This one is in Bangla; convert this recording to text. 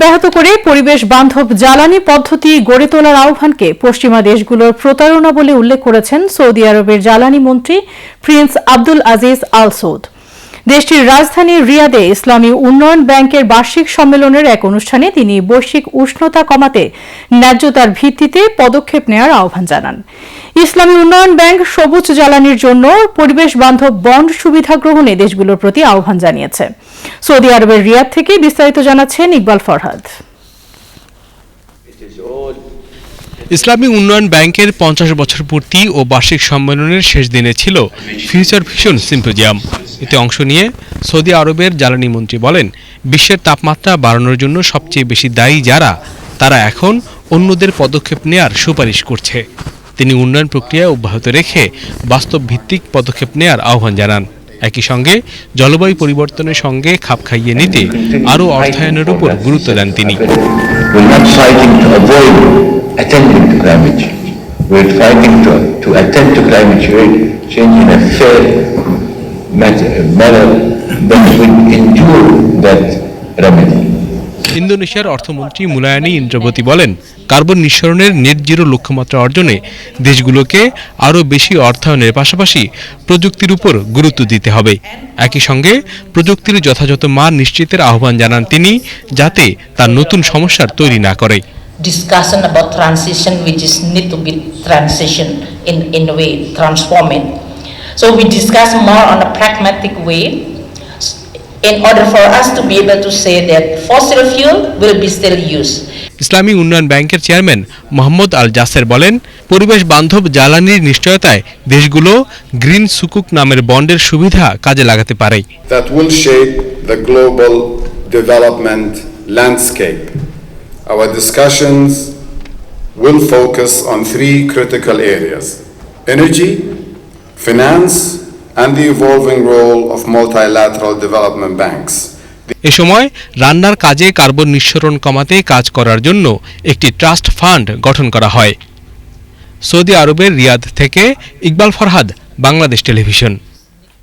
ব্যাহত করে পরিবেশ বান্ধব জ্বালানি পদ্ধতি গড়ে তোলার আহ্বানকে পশ্চিমা দেশগুলোর প্রতারণা বলে উল্লেখ করেছেন সৌদি আরবের জ্বালানি মন্ত্রী প্রিন্স আব্দুল আজিজ আল সৌদ। দেশটির রাজধানী রিয়াদে ইসলামী উন্নয়ন ব্যাংকের বার্ষিক সম্মেলনের এক অনুষ্ঠানে তিনি বৈশ্বিক উষ্ণতা কমাতে ন্যায্যতার ভিত্তিতে পদক্ষেপ নেওয়ার আহ্বান জানান। ইসলামী উন্নয়ন ব্যাংক সবুজ জ্বালানির জন্য পরিবেশ বান্ধব বন্ড সুবিধা গ্রহণে দেশগুলোর প্রতি আহ্বান জানিয়েছে। সৌদি আরবের রিয়াদ থেকে বিস্তারিত জানাচ্ছেন ইকবাল ফরহাদ। ইসলামী উন্নয়ন ব্যাংকের 50 বছর পূর্তি ও বার্ষিক সম্মেলনের শেষ দিনে ছিল ফিউচার ভিশন সিম্পোজিয়াম। এতে অংশ নিয়ে সৌদি আরবের জ্বালানি মন্ত্রী বলেন, বিশ্বের তাপমাত্রা বাড়ানোর জন্য সবচেয়ে বেশি দায়ী যারা, তারা এখন অন্যদের পদক্ষেপ নেয়ার সুপারিশ করছে। তিনি উন্নয়ন প্রক্রিয়া অব্যাহত রেখে বাস্তব ভিত্তিক পদক্ষেপ নেয়ার আহ্বান জানান। একই সঙ্গে জলবায়ু পরিবর্তনের সঙ্গে খাপ খাইয়ে নিতে আরও অর্থায়নের উপর গুরুত্ব দেন তিনি। Attending to climate change. We're fighting to attend to climate change in a fair manner that would endure that remedy. ইন্দোনেশিয়ার অর্থমন্ত্রী মুলায়ানি ইন্দ্রবতী বলেন, কার্বন নিঃসরণের নেট জিরো লক্ষ্যমাত্রা অর্জনে দেশগুলোকে আরও বেশি অর্থায়নের পাশাপাশি প্রযুক্তির উপর গুরুত্ব দিতে হবে। একই সঙ্গে প্রযুক্তির যথাযথ মান নিশ্চিতের আহ্বান জানান তিনি, যাতে তার নতুন সমস্যার তৈরি না করে। Discussion about transition which is need to be transition in a way transform it. So we discuss more on a pragmatic way in order for us to be able to say that fossil fuel will be still used. ইসলামী উন্নয়ন ব্যাংকের চেয়ারম্যান মোহাম্মদ আল জাসের বলেন, পরিবেশ বান্ধব জ্বালানির নিশ্চয়তায় দেশগুলো গ্রিন সুকুক নামের বন্ডের সুবিধা কাজে লাগাতে পারে। That will shape the global development landscape. Our discussions will focus on 3 critical areas: energy, finance, and the evolving role of multilateral development banks. এ সময় রান্নার কাজে কার্বন নিঃসরণ কমাতে কাজ করার জন্য একটি ট্রাস্ট ফান্ড গঠন করা হয়। সৌদি আরবের রিয়াদ থেকে ইকবাল ফরহাদ, বাংলাদেশ টেলিভিশন।